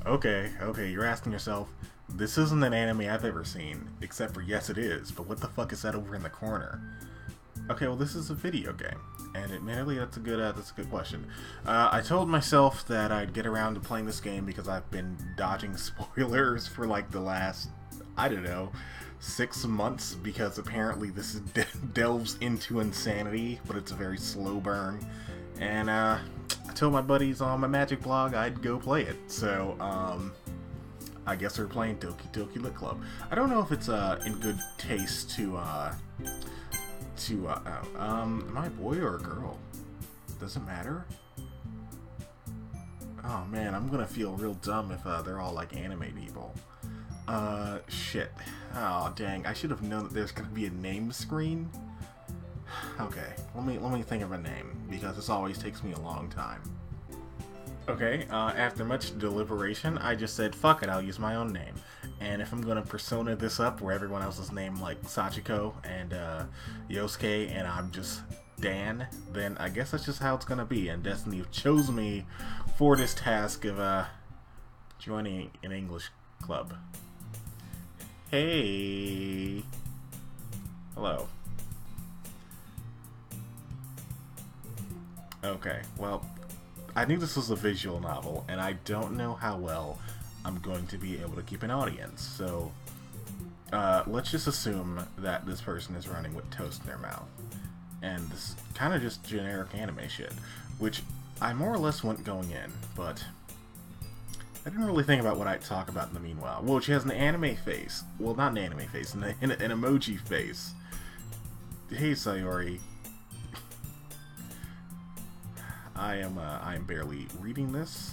Okay, you're asking yourself, this isn't an anime I've ever seen, except for yes it is, but what the fuck is that over in the corner? Okay, well this is a video game, and admittedly that's a good question. I told myself that I'd get around to playing this game because I've been dodging spoilers for like the last, I don't know, 6 months, because apparently this delves into insanity, but it's a very slow burn. And I told my buddies on my Magic blog I'd go play it. So I guess we're playing Doki Doki Lit Club. I don't know if it's in good taste to am I a boy or a girl? Does it matter? Oh man, I'm gonna feel real dumb if they're all like anime people. Shit. Oh dang, I should have known that there's gonna be a name screen. Okay, let me think of a name, because this always takes me a long time. Okay, after much deliberation, I just said, fuck it, I'll use my own name. And if I'm gonna persona this up where everyone else is named like Sachiko and Yosuke, and I'm just Dan, then I guess that's just how it's gonna be. And Destiny chose me for this task of joining an English club. Hey. Hello. Okay, well, I knew this was a visual novel, and I don't know how well I'm going to be able to keep an audience, so let's just assume that this person is running with toast in their mouth. And this kind of just generic anime shit, which I more or less went going in, but I didn't really think about what I'd talk about in the meanwhile. Well, she has an anime face. Well, not an anime face, an emoji face. Hey, Sayori. I am barely reading this.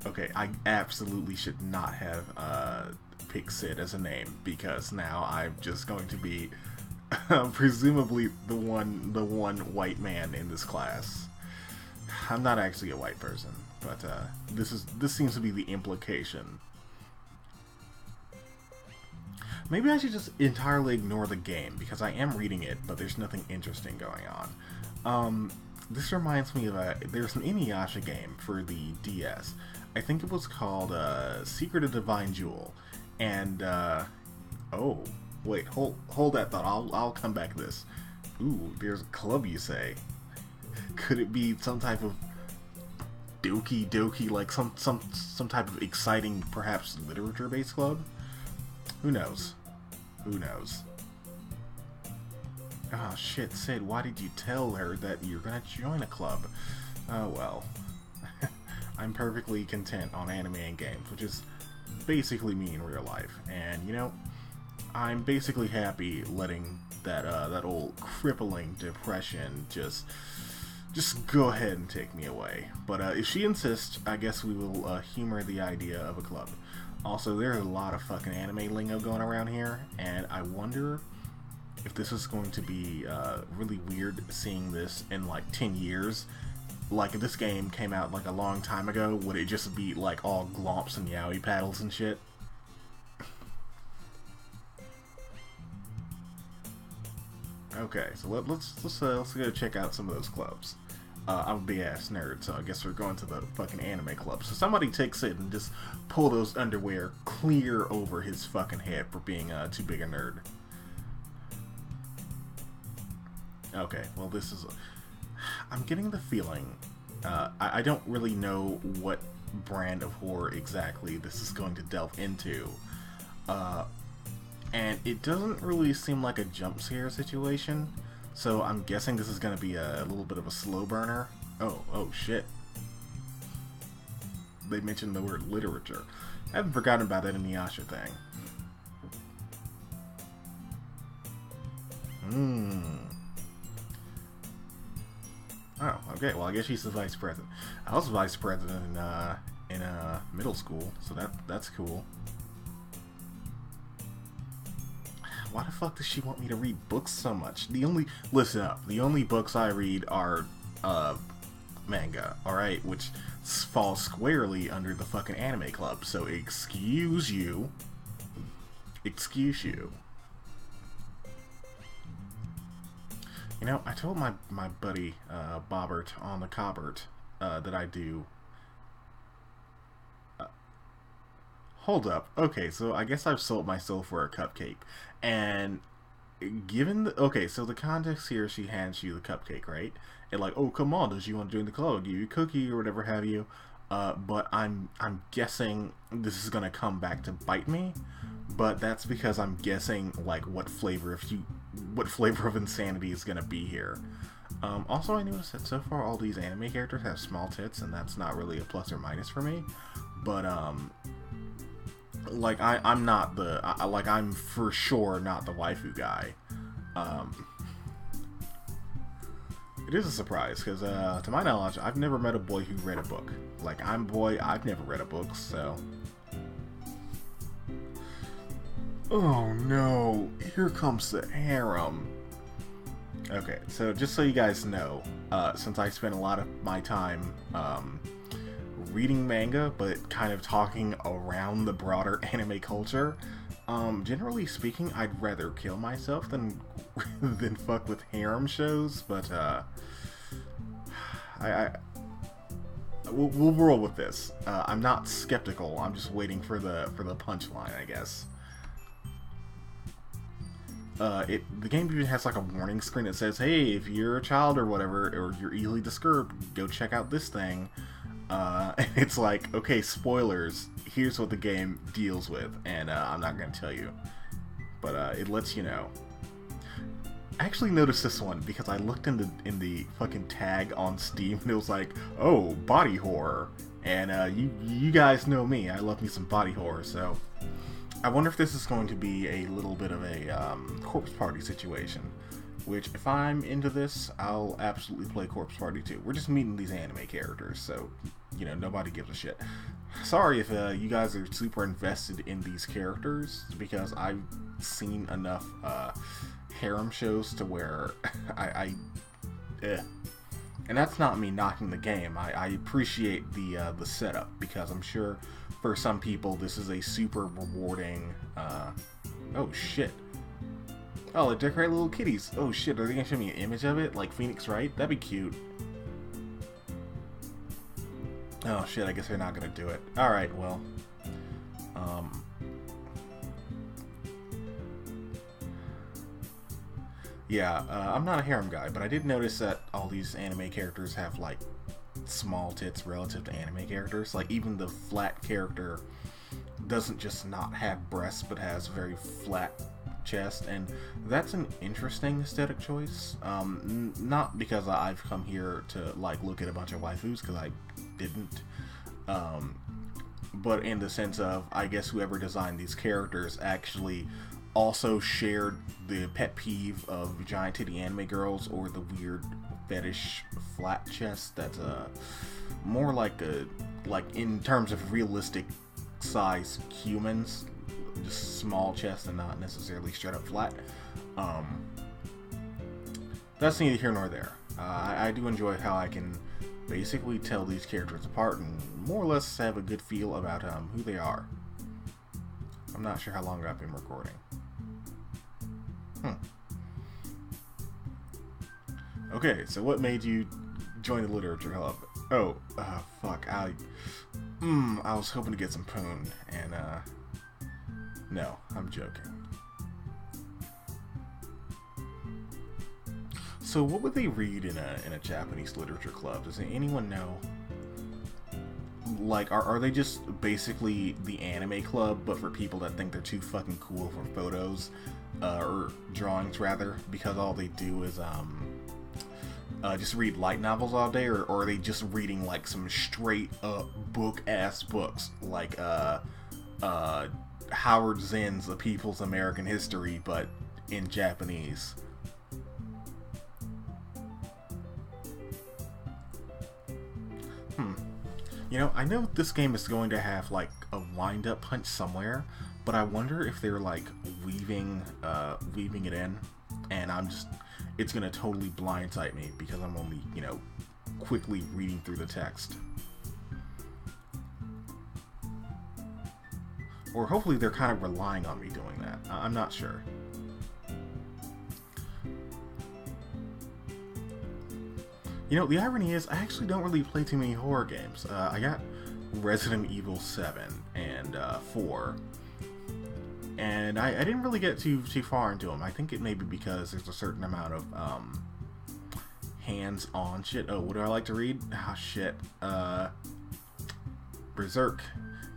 Okay, I absolutely should not have picked Sid as a name, because now I'm just going to be presumably the one white man in this class. I'm not actually a white person, but this seems to be the implication. Maybe I should just entirely ignore the game, because I am reading it, but there's nothing interesting going on. This reminds me of there's an Inuyasha game for the DS. I think it was called Secret of Divine Jewel. And oh, wait, hold that thought. I'll come back to this. Ooh, there's a club, you say? Could it be some type of Doki Doki, like some type of exciting, perhaps literature-based club? Who knows? Who knows? Oh shit, Sid, why did you tell her that you're gonna join a club? Oh well. I'm perfectly content on anime and games, which is basically me in real life. And, you know, I'm basically happy letting that old crippling depression just go ahead and take me away. But if she insists, I guess we will humor the idea of a club. Also, there's a lot of fucking anime lingo going around here, and I wonder if this is going to be really weird seeing this in like 10 years. Like, if this game came out like a long time ago, would it just be like all glomps and yaoi paddles and shit? Okay, so let's go check out some of those clubs. I'm a big ass nerd, so I guess we're going to the fucking anime club. So somebody takes it and just pull those underwear clear over his fucking head for being too big a nerd. Okay, well this is I'm getting the feeling, I don't really know what brand of horror exactly this is going to delve into, and it doesn't really seem like a jump scare situation, so I'm guessing this is going to be a little bit of a slow burner. Oh shit. They mentioned the word literature. I haven't forgotten about that Inuyasha thing. Oh, okay. Well, I guess she's the vice president. I was vice president in middle school, so that's cool. Why the fuck does she want me to read books so much? Listen up. The only books I read are manga, all right, which falls squarely under the fucking anime club. So excuse you. Excuse you. You know, I told my buddy, Bobbert on the Cobbert, that I do hold up. Okay, so I guess I've sold my soul for a cupcake. And given the, okay, so the context here, she hands you the cupcake, right? And like, oh, come on, does you want to join the club? I'll give you a cookie or whatever have you. But I'm guessing this is gonna come back to bite me. But that's because I'm guessing like what flavor of insanity is gonna be here. Also, I noticed that so far all these anime characters have small tits, and that's not really a plus or minus for me. But like I'm not the like I'm for sure not the waifu guy. It is a surprise because to my knowledge, I've never met a boy who read a book. Like I'm a boy, I've never read a book, so. Oh no! Here comes the harem. Okay, so just so you guys know, since I spend a lot of my time reading manga, but kind of talking around the broader anime culture, generally speaking, I'd rather kill myself than than fuck with harem shows. But we'll roll with this. I'm not skeptical. I'm just waiting for the punchline, I guess. The game even has like a warning screen that says, hey, if you're a child or whatever, or you're easily disturbed, go check out this thing. And it's like, okay, spoilers, here's what the game deals with, and I'm not going to tell you. But it lets you know. I actually noticed this one because I looked in the fucking tag on Steam, and it was like, oh, body horror. And you guys know me, I love me some body horror, so... I wonder if this is going to be a little bit of a Corpse Party situation. Which, if I'm into this, I'll absolutely play Corpse Party too. We're just meeting these anime characters, so, you know, nobody gives a shit. Sorry if you guys are super invested in these characters, because I've seen enough harem shows to where And that's not me knocking the game. I appreciate the setup, because I'm sure for some people this is a super rewarding... oh shit. Oh, they decorate little kitties. Oh shit, are they gonna show me an image of it? Like Phoenix Wright? That'd be cute. Oh shit, I guess they're not gonna do it. Alright, well. Yeah, I'm not a harem guy, but I did notice that all these anime characters have, like, small tits relative to anime characters. Like, even the flat character doesn't just not have breasts, but has very flat chest, and that's an interesting aesthetic choice. Not because I've come here to, like, look at a bunch of waifus, because I didn't. But in the sense of, I guess whoever designed these characters actually also shared the pet peeve of giant titty anime girls, or the weird fetish flat chest that's more like in terms of realistic size humans, just small chest and not necessarily straight up flat. That's neither here nor there. I do enjoy how I can basically tell these characters apart and more or less have a good feel about who they are. I'm not sure how long I've been recording. Okay, so what made you join the literature club? Oh, fuck, I was hoping to get some poon, and, no, I'm joking. So what would they read in a Japanese literature club? Does anyone know? Like, are they just basically the anime club, but for people that think they're too fucking cool for photos, or drawings rather, because all they do is, just read light novels all day, or are they just reading, like, some straight up book-ass books, like, Howard Zinn's The People's American History, but in Japanese? You know, I know this game is going to have, like, a wind-up punch somewhere, but I wonder if they're, like, weaving it in, and it's gonna totally blindside me, because I'm only, you know, quickly reading through the text. Or hopefully they're kind of relying on me doing that. I'm not sure. You know, the irony is, I actually don't really play too many horror games. I got Resident Evil 7 and 4. And I didn't really get too far into them. I think it may be because there's a certain amount of hands-on shit. Oh, what do I like to read? Ah, shit. Berserk.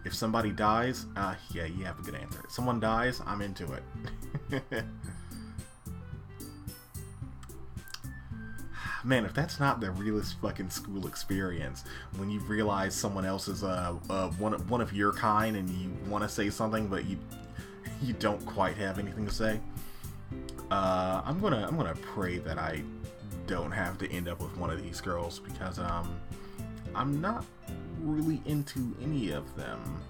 If somebody dies, yeah, you have a good answer. If someone dies, I'm into it. Man, if that's not the realest fucking school experience, when you realize someone else is one of your kind and you want to say something, but you don't quite have anything to say. I'm gonna pray that I don't have to end up with one of these girls, because I'm not really into any of them.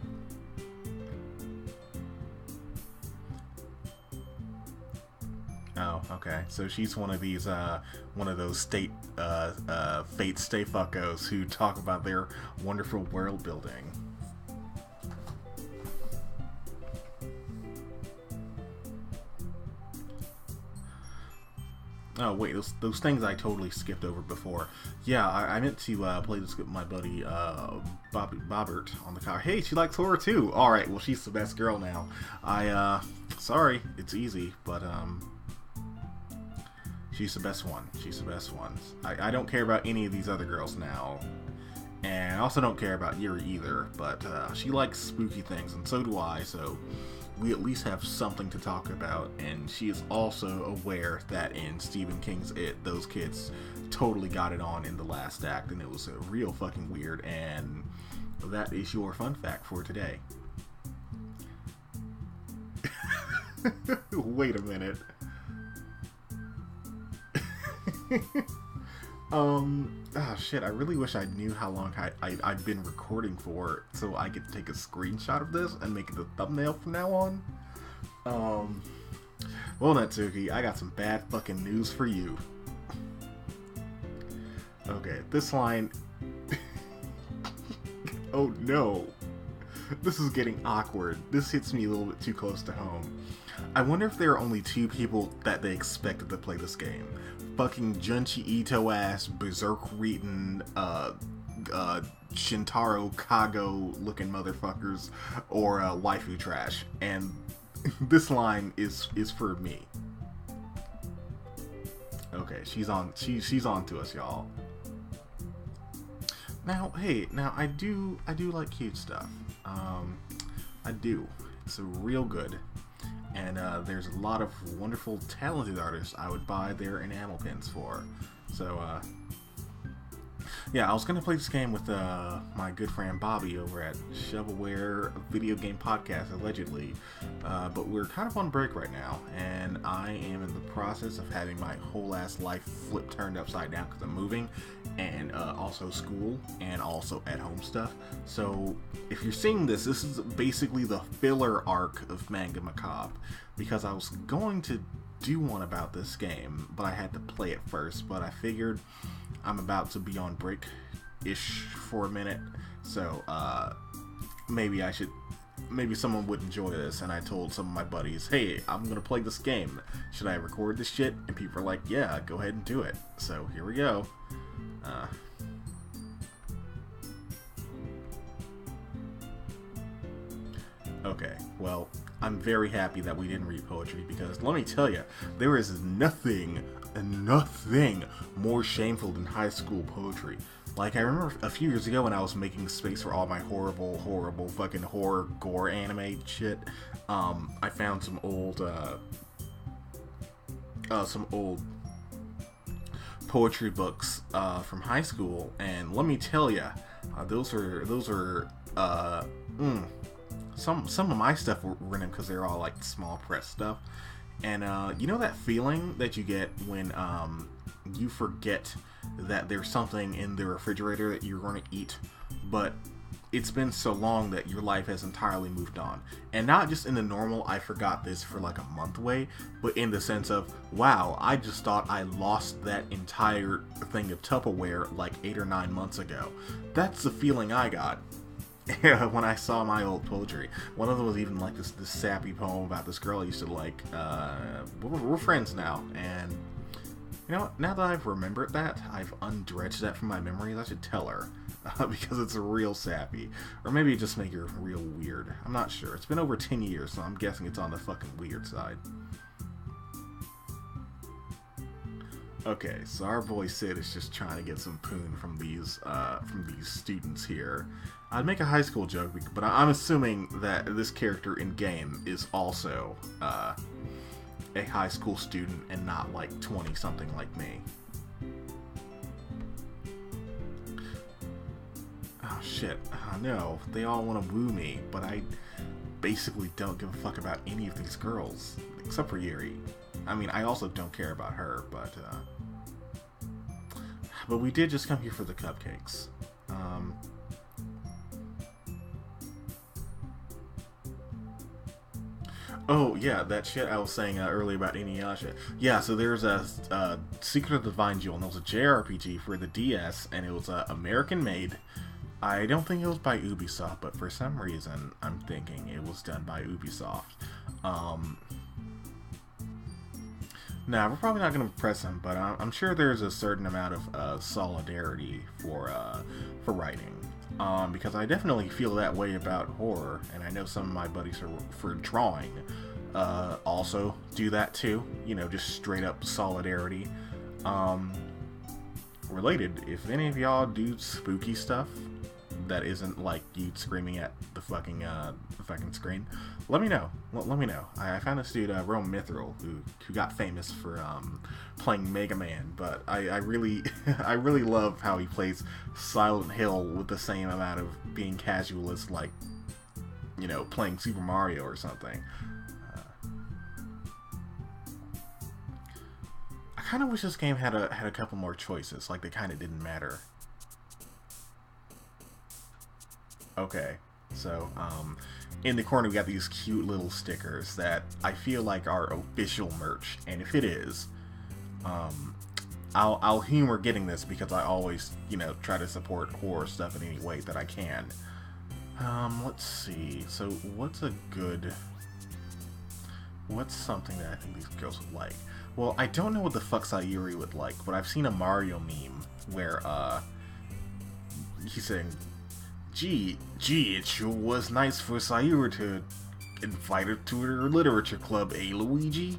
Oh, okay. So she's one of these, one of those fate stay fuckos who talk about their wonderful world building. Oh wait, those things I totally skipped over before. Yeah, I meant to play this with my buddy Bobbert on the car. Hey, she likes horror too. All right, well she's the best girl now. Sorry, it's easy, but she's the best one. She's the best one. I don't care about any of these other girls now, and I also don't care about Yuri either. But she likes spooky things, and so do I. So we at least have something to talk about, and she is also aware that in Stephen King's It, those kids totally got it on in the last act, and it was real fucking weird, and that is your fun fact for today. Wait a minute. Oh shit, I really wish I knew how long I've been recording for, so I could take a screenshot of this and make it the thumbnail from now on. Well, Natsuki, I got some bad fucking news for you. Okay, this line... Oh no. This is getting awkward. This hits me a little bit too close to home. I wonder if there are only two people that they expected to play this game. Fucking Junchi Ito ass, Berserk reading, Shintaro Kago looking motherfuckers, or waifu trash. And this line is for me. Okay, she's on to us, y'all. Now, hey, I do like cute stuff. I do. It's real good. And there's a lot of wonderful, talented artists I would buy their enamel pins for. So, yeah, I was going to play this game with my good friend Bobby over at Shovelware Video Game Podcast, allegedly. But we're kind of on break right now, and I am in the process of having my whole ass life flipped turned upside down because I'm moving, and also school, and also at-home stuff. So, if you're seeing this is basically the filler arc of Manga Macabre, because I was going to do one about this game, but I had to play it first, but I figured I'm about to be on break-ish for a minute, so maybe someone would enjoy this, and I told some of my buddies, hey, I'm gonna play this game, should I record this shit? And people are like, yeah, go ahead and do it. So here we go. Okay, well, I'm very happy that we didn't read poetry, because let me tell you, there is nothing more shameful than high school poetry. Like, I remember a few years ago when I was making space for all my horrible fucking horror gore anime shit, I found some old poetry books from high school, and let me tell you, those are some of my stuff were written because they're all like small press stuff, and you know that feeling that you get when you forget that there's something in the refrigerator that you're going to eat, but it's been so long that your life has entirely moved on. And not just in the normal, I forgot this for like a month way, but in the sense of, wow, I just thought I lost that entire thing of Tupperware like 8 or 9 months ago. That's the feeling I got when I saw my old poetry. One of them was even like this sappy poem about this girl I used to like. We're friends now, and you know, now that I've remembered that, I've undredged that from my memories, I should tell her. because it's real sappy. Or maybe it just make her real weird. I'm not sure. It's been over 10 years, so I'm guessing it's on the fucking weird side. Okay, so our boy Sid is just trying to get some poon from these students here. I'd make a high school joke, but I'm assuming that this character in game is also a high school student and not like 20-something like me. Oh shit, oh no, they all want to woo me, but I basically don't give a fuck about any of these girls, except for Yuri. I mean, I also don't care about her, but we did just come here for the cupcakes. Oh, yeah, that shit I was saying earlier about Inuyasha. Yeah, so there's a Secret of the Divine Jewel, and it was a JRPG for the DS, and it was American-made. I don't think it was by Ubisoft, but for some reason, I'm thinking it was done by Ubisoft. Now, we're probably not going to press him, but I'm sure there's a certain amount of solidarity for writing. Because I definitely feel that way about horror, and I know some of my buddies for drawing also do that too. You know, just straight up solidarity. Related, if any of y'all do spooky stuff that isn't like you screaming at the fucking screen, let me know. Let me know. I found this dude, Rome Mithril, who got famous for playing Mega Man, but I really I really love how he plays Silent Hill with the same amount of being casual as, like, you know, playing Super Mario or something. I kind of wish this game had a couple more choices. Like, they kind of didn't matter. Okay, so in the corner we got these cute little stickers that I feel like are official merch, and if it is, I'll humor getting this because I always, you know, try to support horror stuff in any way that I can. Let's see. So what's something that I think these girls would like? Well, I don't know what the fuck Sayuri would like, but I've seen a Mario meme where he's saying, Gee, it sure was nice for Sayuri to invite her to her literature club, eh, Luigi?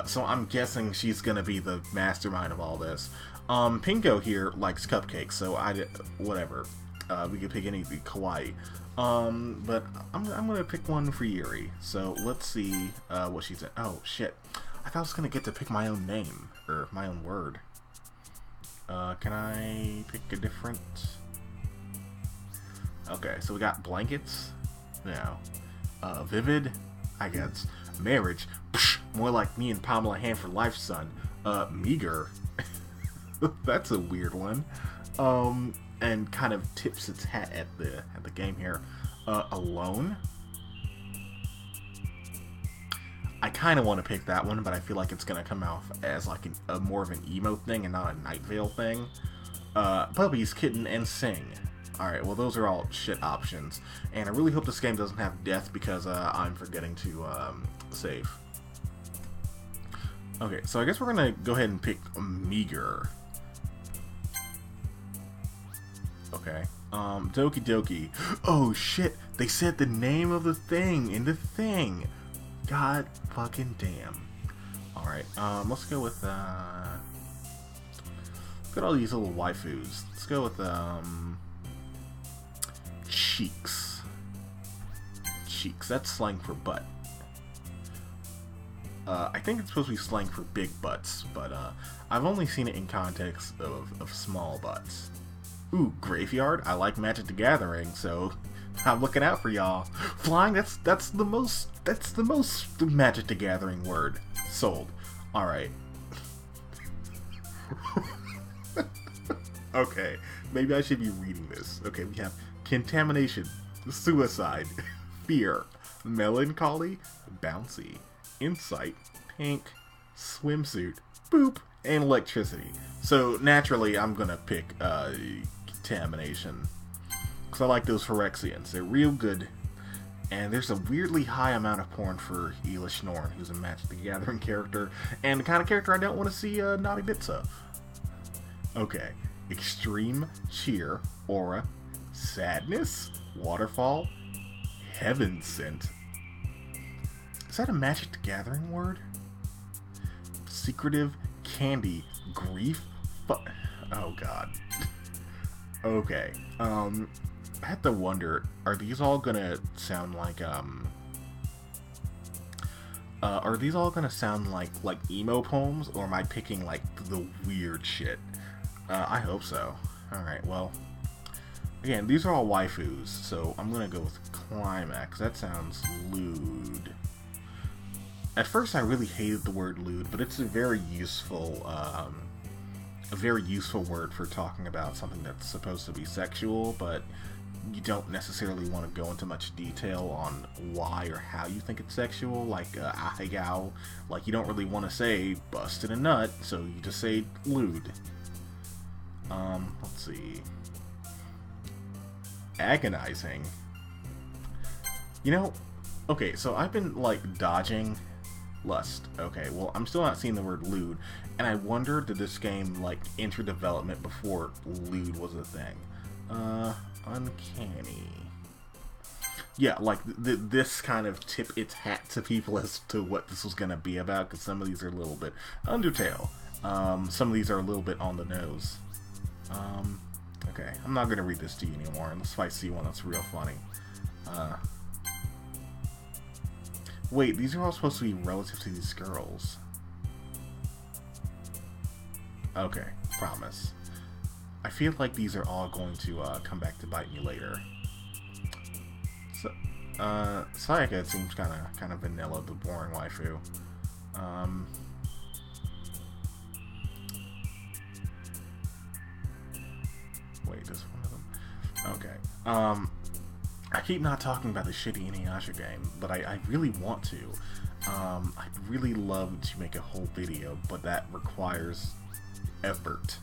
So I'm guessing she's gonna be the mastermind of all this. Pinko here likes cupcakes, so whatever. We could pick anything kawaii. But I'm gonna pick one for Yuri. So let's see what she said. Oh shit! I thought I was gonna get to pick my own name or my own word. Can I pick a different? Okay, so we got blankets. Now, vivid. I guess marriage. Psh, more like me and Pamela Hanford life, son. Meager. That's a weird one. And kind of tips its hat at the game here. Alone. I kind of want to pick that one, but I feel like it's gonna come out as like a more of an emo thing and not a Night Vale thing. Puppies, kitten, and sing. Alright, well those are all shit options. And I really hope this game doesn't have death because I'm forgetting to save. Okay, so I guess we're gonna go ahead and pick Meager. Okay. Doki Doki. Oh shit, they said the name of the thing in the thing. God fucking damn. Alright, let's go with look at all these little waifus. Let's go with cheeks. Cheeks, that's slang for butt. I think it's supposed to be slang for big butts, but I've only seen it in context of small butts. Ooh, graveyard. I like Magic the Gathering, so I'm looking out for y'all. Flying. That's the most Magic the Gathering word. Sold. All right. Okay, maybe I should be reading this. Okay, we have contamination, suicide, fear, melancholy, bouncy, insight, pink, swimsuit, boop, and electricity. So naturally, I'm gonna pick contamination because I like those Phyrexians. They're real good, and there's a weirdly high amount of porn for Elish Norn, who's a Magic the Gathering character, and the kind of character I don't want to see Naughty Bits of. Okay, extreme cheer, aura, sadness, waterfall, heaven sent. Is that a Magic the Gathering word? Secretive, candy, grief, oh god. Okay, I had to wonder, are these all gonna sound like, emo poems, or am I picking, like, the weird shit? I hope so. Alright, well, again, these are all waifus, so I'm gonna go with climax. That sounds lewd. At first, I really hated the word lewd, but it's a very useful word for talking about something that's supposed to be sexual, but you don't necessarily want to go into much detail on why or how you think it's sexual, like ahegao. Like, you don't really want to say busted a nut, so you just say lewd. Let's see. Agonizing. You know, okay, so I've been, like, dodging lust. Okay, well, I'm still not seeing the word lewd, and I wonder, did this game, like, enter development before lewd was a thing? Uncanny. Yeah, like, this kind of tip its hat to people as to what this was gonna be about, because some of these are a little bit Undertale. Some of these are a little bit on the nose. Okay, I'm not gonna read this to you anymore, unless if I see one that's real funny. Wait, these are all supposed to be relative to these girls. Okay, promise. I feel like these are all going to come back to bite me later. So, Sayaka seems kind of vanilla, the boring waifu. Wait, this one of them. Okay. I keep not talking about the shitty Inuyasha game, but I really want to. I'd really love to make a whole video, but that requires effort.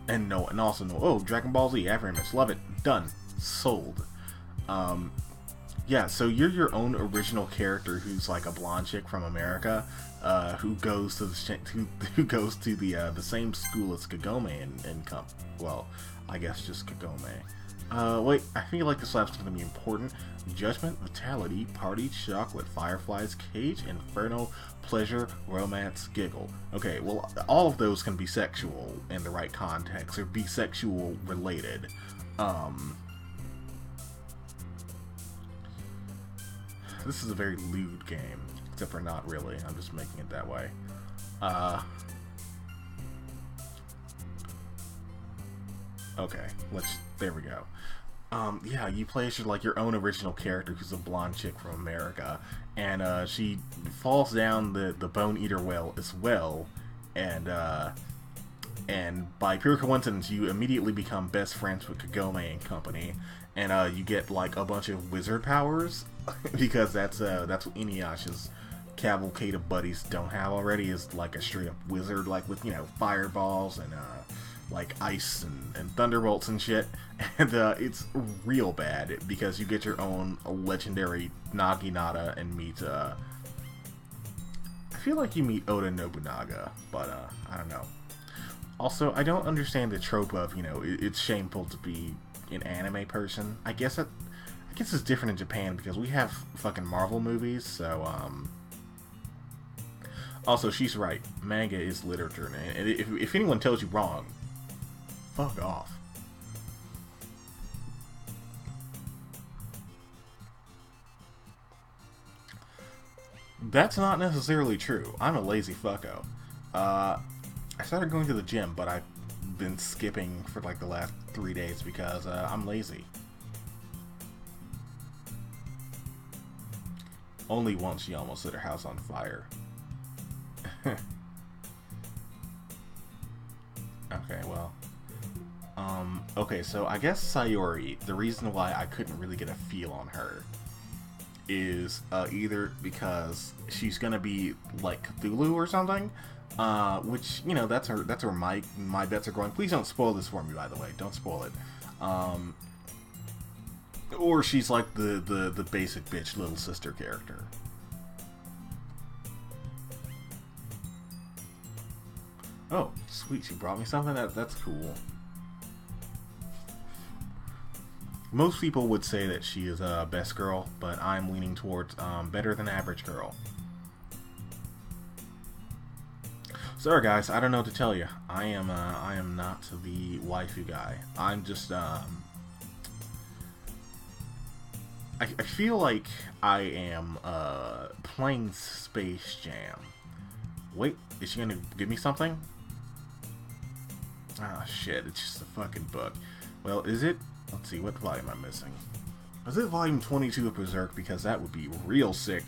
And also oh, Dragon Ball Z, Afro Image, love it, done, sold. Yeah, so you're your own original character who's like a blonde chick from America, who goes to the same school as Kagome and well, I guess just Kagome. Wait, I feel like this lab's gonna be important. Judgment, Vitality, Party, Chocolate, Fireflies, Cage, Inferno, Pleasure, Romance, Giggle. Okay, well, all of those can be sexual in the right context, or be sexual related. This is a very lewd game, except for not really. I'm just making it that way. Okay, there we go. Yeah, you play as your own original character who's a blonde chick from America, and she falls down the Bone Eater well as well, and by pure coincidence, you immediately become best friends with Kagome and company, and you get like a bunch of wizard powers because that's what Inuyasha's cavalcade of buddies don't have already, is like a straight up wizard, like with fireballs and like ice and thunderbolts and shit, and it's real bad because you get your own legendary Naginata and meet I feel like you meet Oda Nobunaga, but I don't know. Also, I don't understand the trope of it's shameful to be an anime person. I guess it's different in Japan because we have fucking Marvel movies, so also, she's right, manga is literature, and if anyone tells you wrong, fuck off. That's not necessarily true. I'm a lazy fucko. I started going to the gym, but I've been skipping for like the last 3 days because I'm lazy. Only once she almost set her house on fire. Okay, well. Okay, so I guess Sayori, the reason why I couldn't really get a feel on her is either because she's gonna be like Cthulhu or something, which, that's where my bets are going. Please don't spoil this for me, by the way. Don't spoil it. Or she's like the basic bitch little sister character. Oh, sweet, she brought me something? That's cool. Most people would say that she is a best girl, but I'm leaning towards better than average girl. Sorry guys, I don't know what to tell you. I am not the waifu guy. I'm just I feel like I am playing Space Jam. Wait, is she gonna give me something? Ah shit, it's just a fucking book. Well, is it? Let's see, what volume I'm missing. Is it volume 22 of Berserk? Because that would be real sick.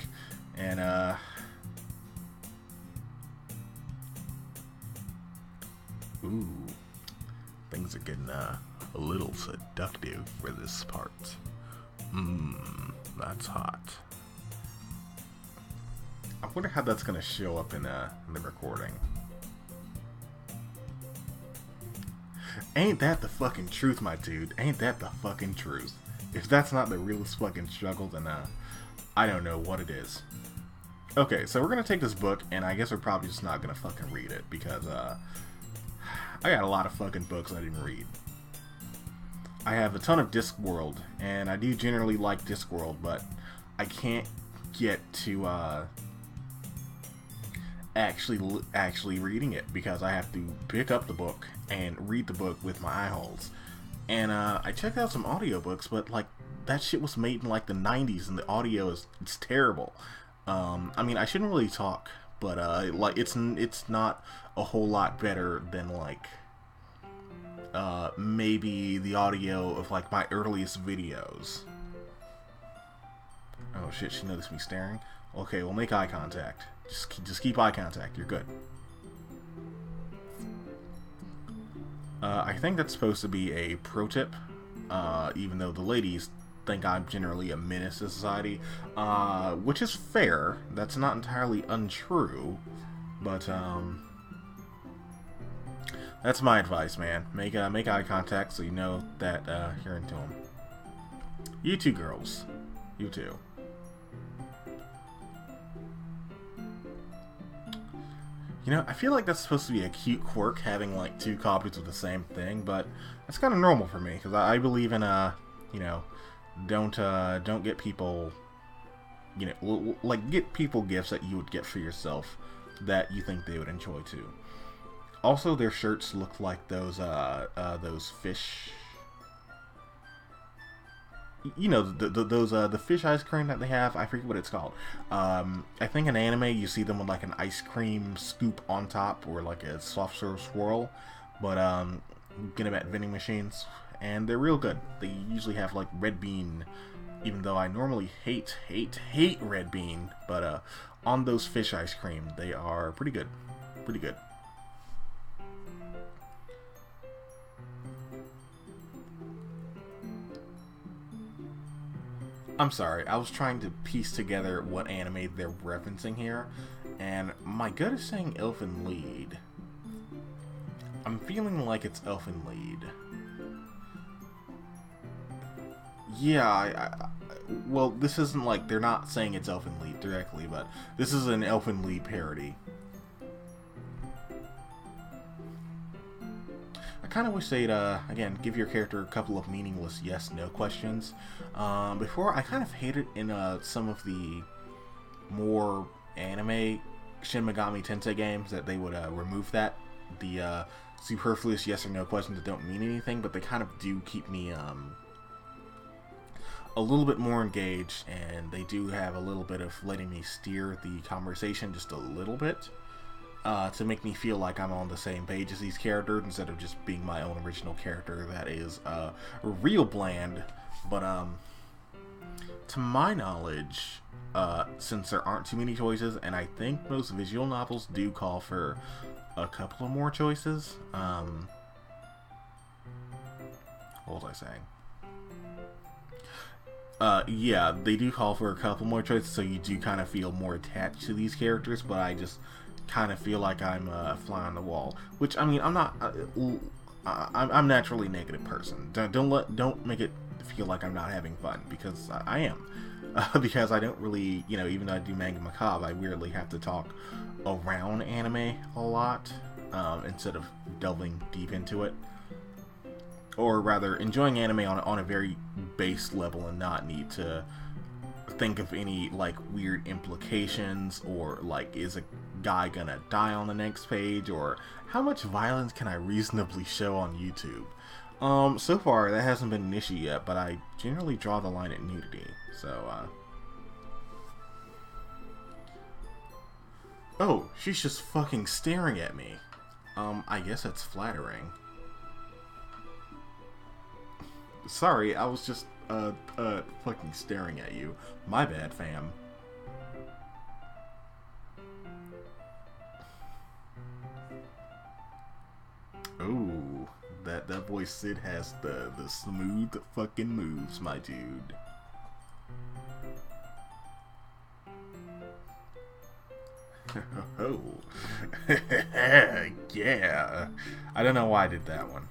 And ooh, things are getting a little seductive for this part. That's hot. I wonder how that's gonna show up in the recording. Ain't that the fucking truth, my dude? Ain't that the fucking truth? If that's not the realest fucking struggle, then I don't know what it is. Okay, so we're gonna take this book, and I guess we're probably just not gonna fucking read it because I got a lot of fucking books I didn't read. I have a ton of Discworld, and I do generally like Discworld, but I can't get to actually reading it because I have to pick up the book and read the book with my eye holes. And I checked out some audiobooks, but like that shit was made in like the 90s, and the audio it's terrible. I mean, I shouldn't really talk, but like it's not a whole lot better than like maybe the audio of like my earliest videos. Oh shit, she noticed me staring. Okay, we'll make eye contact. Just keep eye contact. You're good. I think that's supposed to be a pro tip, even though the ladies think I'm generally a menace to society, which is fair. That's not entirely untrue, but that's my advice, man. Make eye contact so you know that you're into them. You two girls, you two. You know, I feel like that's supposed to be a cute quirk, having like two copies of the same thing, but that's kind of normal for me because I believe in you know, don't get people, you know, like get people gifts that you would get for yourself that you think they would enjoy too. Also, their shirts look like those fish. You know, the fish ice cream that they have. I forget what it's called. I think in anime you see them with like an ice cream scoop on top or like a soft serve swirl, but you get them at vending machines and they're real good. They usually have like red bean, even though I normally hate red bean, but on those fish ice cream they are pretty good, pretty good. I'm sorry, I was trying to piece together what anime they're referencing here, and my gut is saying Elfen Lied. I'm feeling like it's Elfen Lied. Yeah, well, this isn't like, they're not saying it's Elfen Lied directly, but this is an Elfen Lied parody. I kind of wish they'd, again, give your character a couple of meaningless yes-no questions. Before, I kind of hated in some of the more anime Shin Megami Tensei games that they would remove that. The superfluous yes or no questions that don't mean anything, but they kind of do keep me a little bit more engaged, and they do have a little bit of letting me steer the conversation just a little bit. To make me feel like I'm on the same page as these characters instead of just being my own original character that is real bland. But to my knowledge, since there aren't too many choices, and I think most visual novels do call for a couple of more choices. What was I saying? Yeah, they do call for a couple more choices, so you do kind of feel more attached to these characters, but I just kind of feel like I'm a fly on the wall, which I mean I'm not. I'm naturally a negative person. Don't make it feel like I'm not having fun, because I am. Because I don't really, you know, even though I do manga macabre, I weirdly have to talk around anime a lot instead of delving deep into it. or rather, enjoying anime on a very base level and not need to think of any like weird implications, or like, is a guy gonna die on the next page, or how much violence can I reasonably show on YouTube. So far that hasn't been an issue yet, but I generally draw the line at nudity. So oh, she's just fucking staring at me. I guess that's flattering. Sorry, I was just fucking staring at you. My bad, fam. Ooh, that boy Sid has the smooth fucking moves, my dude. Oh, yeah. I don't know why I did that one.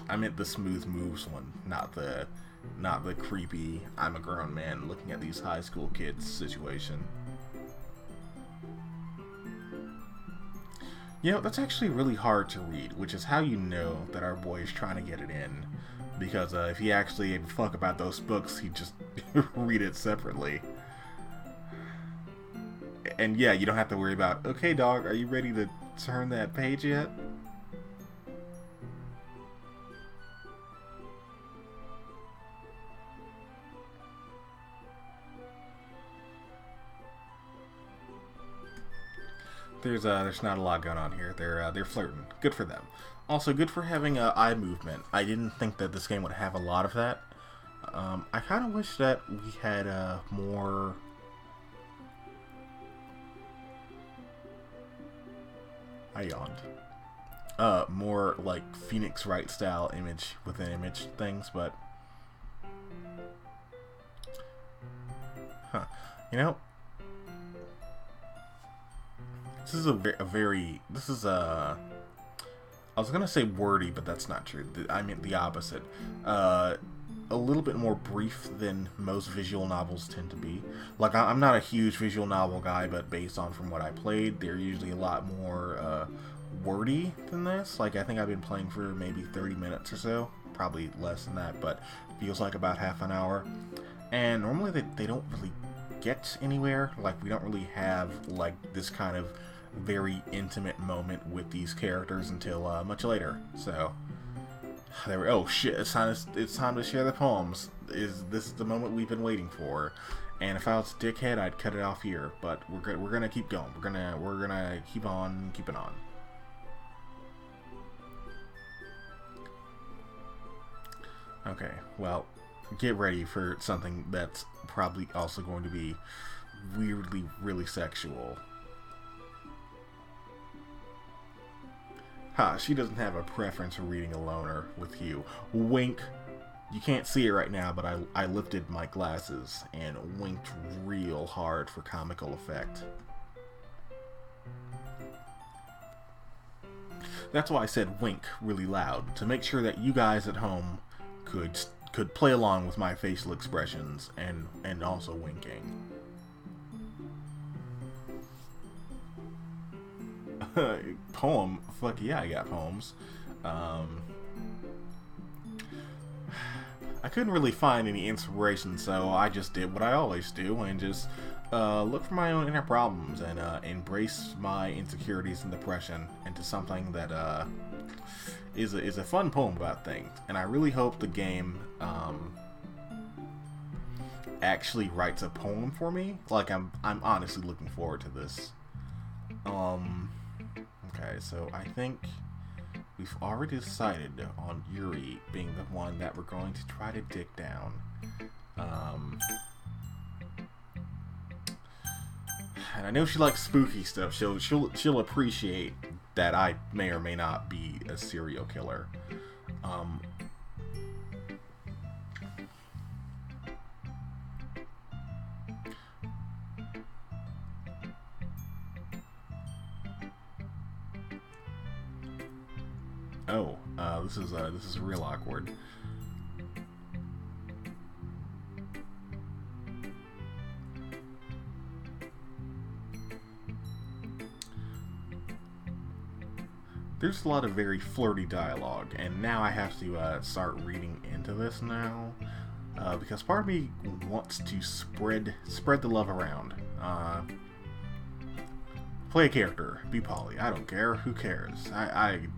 I meant the smooth moves one, not the creepy I'm a grown man looking at these high school kids situation. You know, that's actually really hard to read, which is how you know that our boy is trying to get it in. Because if he actually gave a fuck about those books, he'd just read it separately. And yeah, you don't have to worry about, okay dog, are you ready to turn that page yet? There's not a lot going on here. They're flirting. Good for them. Also, good for having eye movement. I didn't think that this game would have a lot of that. I kind of wish that we had more. I yawned. More like Phoenix Wright style image within image things, but huh? You know. This is I was gonna say wordy, but that's not true. I meant the opposite. A little bit more brief than most visual novels tend to be. Like, I'm not a huge visual novel guy, but based on from what I played, they're usually a lot more wordy than this. Like, I think I've been playing for maybe 30 minutes or so. Probably less than that, but feels like about half an hour. And normally they don't really get anywhere. Like, we don't really have, like, this kind of very intimate moment with these characters until much later. So oh shit, it's time to share the poems. This is the moment we've been waiting for. And if I was a dickhead, I'd cut it off here, but we're gonna keep going. We're gonna keep on keeping on. Okay, well, get ready for something that's probably also going to be weirdly really sexual. Ha, she doesn't have a preference for reading alone or with you. Wink. You can't see it right now, but I lifted my glasses and winked real hard for comical effect. That's why I said wink really loud, to make sure that you guys at home could play along with my facial expressions and also winking. Poem? Fuck yeah, I got poems. I couldn't really find any inspiration, so I just did what I always do and just look for my own inner problems and embrace my insecurities and depression into something that is a fun poem about things. And I really hope the game actually writes a poem for me. Like, I'm honestly looking forward to this. Okay, so I think we've already decided on Yuri being the one that we're going to try to dig down. And I know she likes spooky stuff, so she'll appreciate that I may or may not be a serial killer. Oh, this is real awkward. there's a lot of very flirty dialogue, and now I have to start reading into this now, because part of me wants to spread the love around. Play a character, be poly. I don't care. Who cares? I'm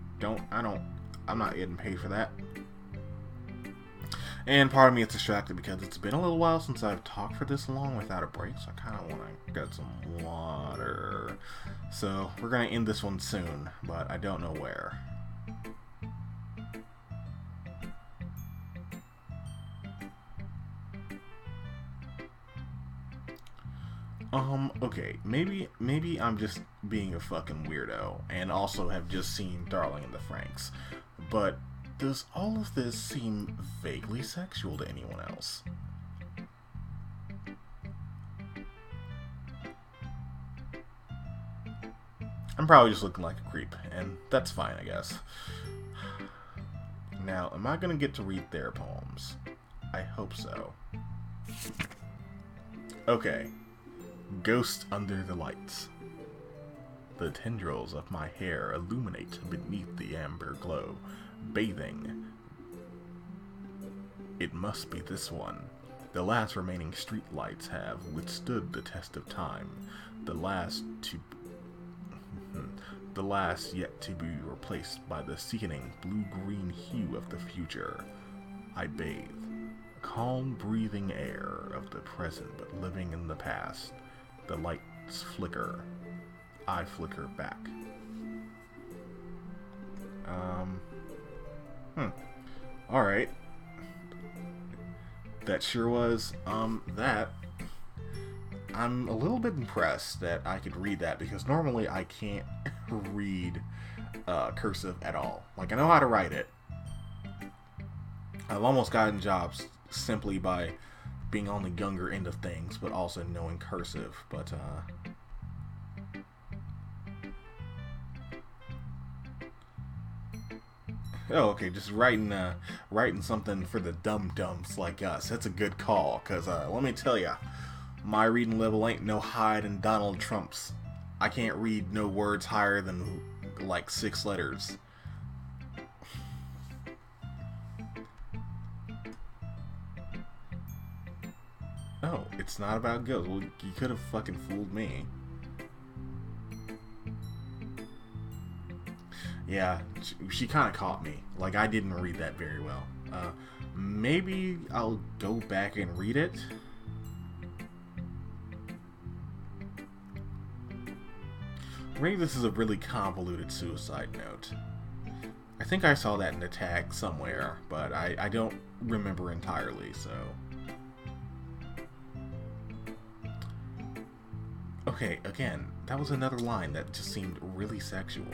not getting paid for that. And part of me is distracted because it's been a little while since I've talked for this long without a break, so I kind of want to get some water. So we're going to end this one soon, but I don't know where. Okay, maybe I'm just being a fucking weirdo and also have just seen Darling in the Franxx, but does all of this seem vaguely sexual to anyone else? I'm probably just looking like a creep, and that's fine, I guess. Now, am I gonna get to read their poems? I hope so. Okay. Ghost under the lights. The tendrils of my hair illuminate beneath the amber glow, bathing. It must be this one. The last remaining street lights have withstood the test of time. The last yet to be replaced by the sickening blue-green hue of the future. I bathe. Calm breathing air of the present but living in the past. The lights flicker. I flicker back. Alright. That sure was, that. I'm a little bit impressed that I could read that, because normally I can't read cursive at all. Like, I know how to write it. I've almost gotten jobs simply by being on the younger end of things, but also knowing cursive, but, oh, okay, just writing something for the dum-dums like us. That's a good call, because, let me tell ya, my reading level ain't no higher than Donald Trump's. I can't read no words higher than, like, 6 letters. Oh, it's not about ghosts. Well, you could have fucking fooled me. Yeah, she kind of caught me. Like, I didn't read that very well. Maybe I'll go back and read it. Maybe this is a really convoluted suicide note. I think I saw that in the tag somewhere, but I don't remember entirely, so... Okay, again, that was another line that just seemed really sexual.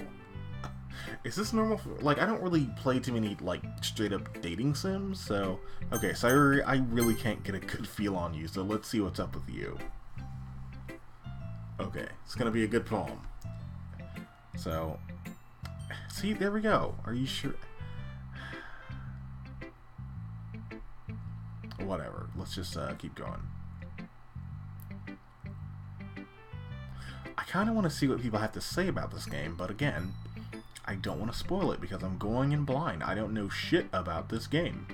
Is this normal? Like, I don't really play too many, like, straight-up dating sims, so... Okay, so I really can't get a good feel on you, so let's see what's up with you. Okay, it's gonna be a good poem. So... See, there we go. Are you sure? Whatever, let's just keep going. I kind of want to see what people have to say about this game, but again, I don't want to spoil it because I'm going in blind. I don't know shit about this game.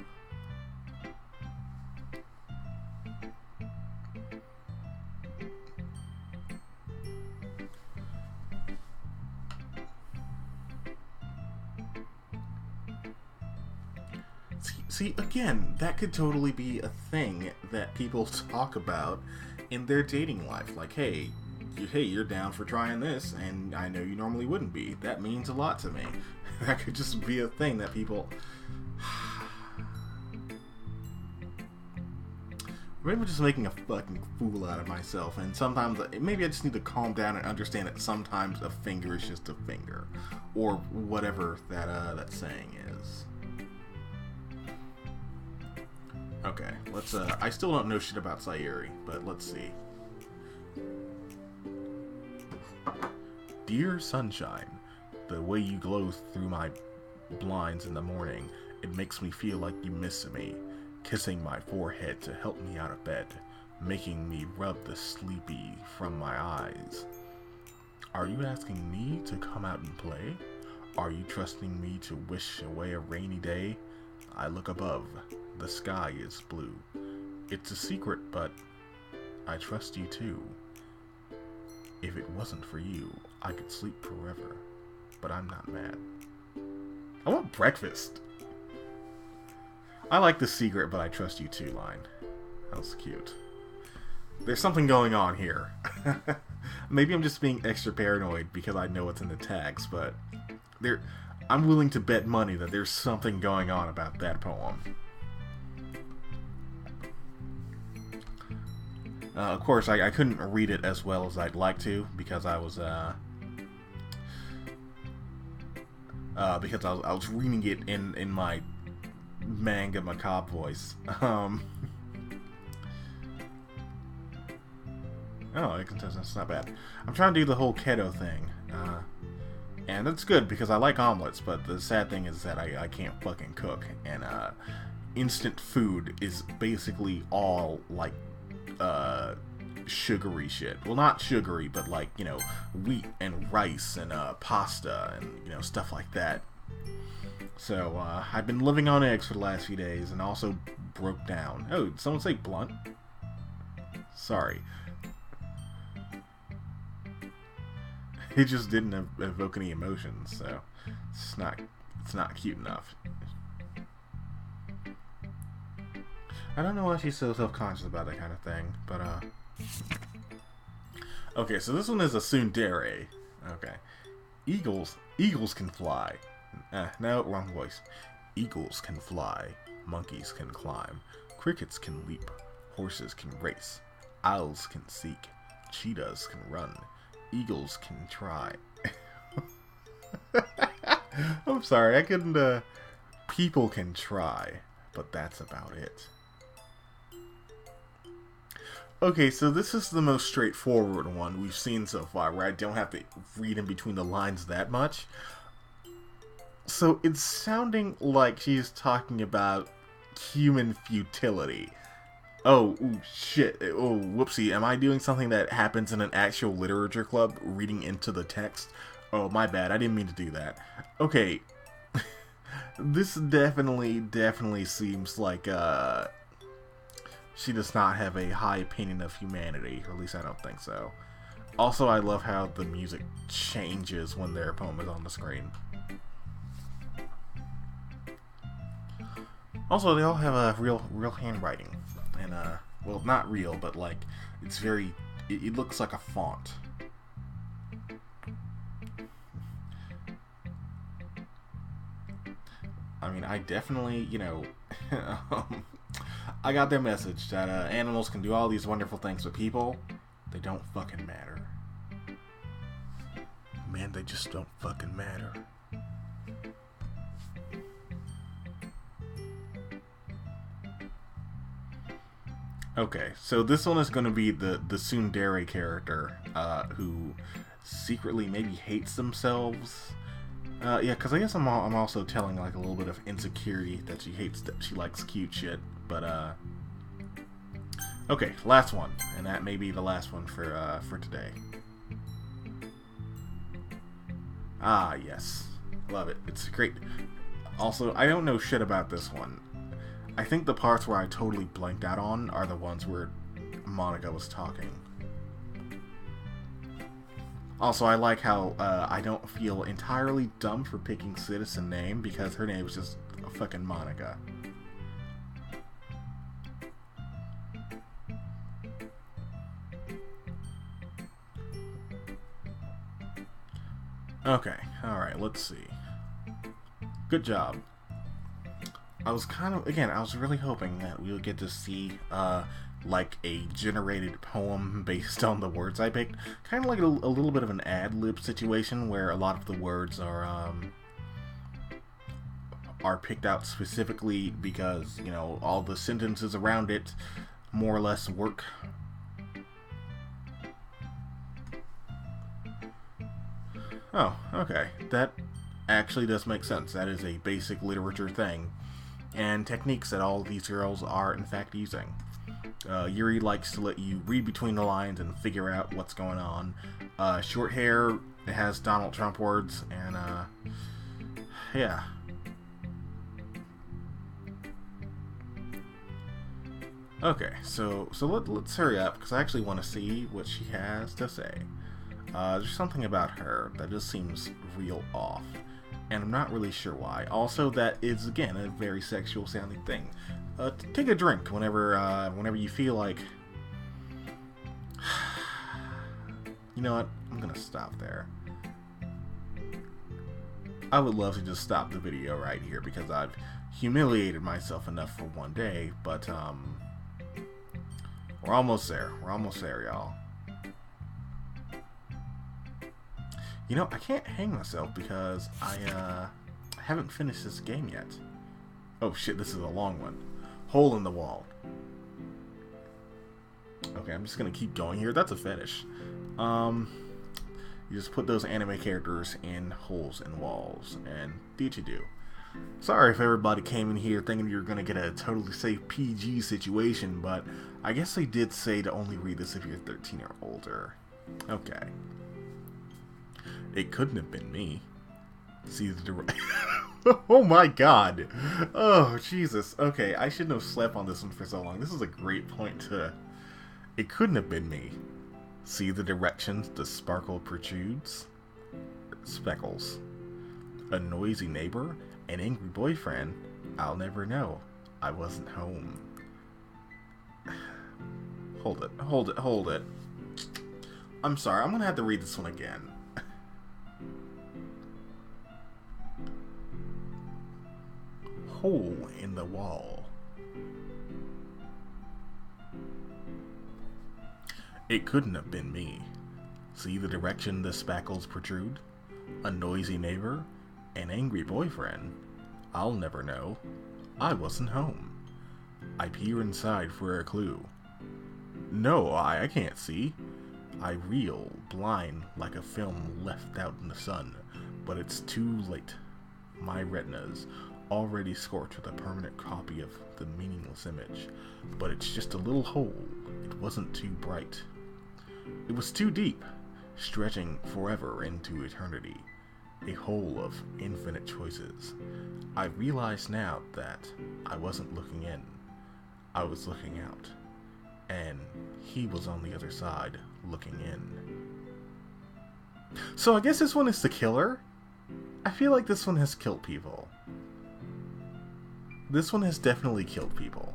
See, again, that could totally be a thing that people talk about in their dating life. Like, hey, you're down for trying this, and I know you normally wouldn't be. That means a lot to me. That could just be a thing that people... Maybe I'm just making a fucking fool out of myself, and sometimes, maybe I just need to calm down and understand that sometimes a finger is just a finger. Or whatever that saying is. Okay, let's, I still don't know shit about Sayuri, but let's see. Dear sunshine, the way you glow through my blinds in the morning, it makes me feel like you miss me, kissing my forehead to help me out of bed, making me rub the sleepy from my eyes. Are you asking me to come out and play? Are you trusting me to wish away a rainy day? I look above. The sky is blue. It's a secret, but I trust you too. If it wasn't for you, I could sleep forever. But I'm not mad. I want breakfast. I like the secret, but I trust you too line. That was cute. There's something going on here. Maybe I'm just being extra paranoid because I know what's in the tags, but I'm willing to bet money that there's something going on about that poem. Of course, I couldn't read it as well as I'd like to because I was reading it in my manga macabre voice. Oh, that's not bad. I'm trying to do the whole keto thing, and that's good because I like omelets. But the sad thing is that I can't fucking cook, and instant food is basically all like sugary shit. Well, not sugary, but like, you know, wheat and rice and pasta and, you know, stuff like that. So I've been living on eggs for the last few days and also broke down. Oh, did someone say blunt? Sorry. It just didn't evoke any emotions, so it's not cute enough. I don't know why she's so self-conscious about that kind of thing, but okay, so this one is a tsundere. Okay. Eagles can fly. No, wrong voice. Eagles can fly. Monkeys can climb. Crickets can leap. Horses can race. Owls can seek. Cheetahs can run. Eagles can try. I'm sorry, I couldn't, people can try, but that's about it. Okay, so this is the most straightforward one we've seen so far, where I don't have to read in between the lines that much. So it's sounding like she's talking about human futility. Oh, ooh, shit. Oh, whoopsie. Am I doing something that happens in an actual literature club, reading into the text? Oh, my bad. I didn't mean to do that. Okay. This definitely seems like, she does not have a high opinion of humanity, or at least I don't think so. Also, I love how the music changes when their poem is on the screen. Also, they all have a real handwriting. And, well, not real, but, like, it's very, it looks like a font. I mean, I definitely, you know, I got their message that, animals can do all these wonderful things, but people, they don't fucking matter. Man, they just don't fucking matter. Okay, so this one is going to be the tsundere character, who secretly maybe hates themselves. Yeah, because I guess I'm also telling, like, a little bit of insecurity that she hates, that she likes cute shit, but, okay, last one, and that may be the last one for today. Ah, yes. Love it. It's great. Also, I don't know shit about this one. I think the parts where I totally blanked out on are the ones where Monica was talking. Also, I like how I don't feel entirely dumb for picking Citizen name because her name is just fucking Monica. Okay, alright, let's see. Good job. I was really hoping that we would get to see, like, a generated poem based on the words I picked. Kind of like a little bit of an ad-lib situation where a lot of the words are picked out specifically because, you know, all the sentences around it more or less work. Oh, okay. That actually does make sense. That is a basic literature thing. And techniques that all of these girls are, in fact, using. Yuri likes to let you read between the lines and figure out what's going on. Short hair has Donald Trump words, and yeah. Okay, so let's hurry up, because I actually want to see what she has to say. There's something about her that just seems real off, and I'm not really sure why. Also, that is, again, a very sexual sounding thing. Take a drink whenever you feel like... You know what? I'm gonna stop there. I would love to just stop the video right here, because I've humiliated myself enough for one day, but, we're almost there. We're almost there, y'all. You know, I can't hang myself because I haven't finished this game yet. Oh shit, this is a long one. Hole in the wall. Okay, I'm just gonna keep going here. That's a fetish. You just put those anime characters in holes in walls, and do what you do. Sorry if everybody came in here thinking you're gonna get a totally safe PG situation, but I guess they did say to only read this if you're 13 or older. Okay. It couldn't have been me. See the direct. Oh my god. Oh, Jesus. Okay, I shouldn't have slept on this one for so long. This is a great point to... It couldn't have been me. See the directions the sparkle protrudes? Speckles. A noisy neighbor? An angry boyfriend? I'll never know. I wasn't home. Hold it. Hold it. Hold it. I'm sorry. I'm gonna have to read this one again. Hole in the wall. It couldn't have been me. See the direction the spackles protrude? A noisy neighbor? An angry boyfriend? I'll never know. I wasn't home. I peer inside for a clue. No, I can't see. I reel, blind, like a film left out in the sun, but it's too late. My retinas already scorched with a permanent copy of the meaningless image, but it's just a little hole. It wasn't too bright. It was too deep, stretching forever into eternity. A hole of infinite choices. I realize now that I wasn't looking in. I was looking out. And he was on the other side, looking in. So I guess this one is the killer? I feel like this one has killed people. This one has definitely killed people.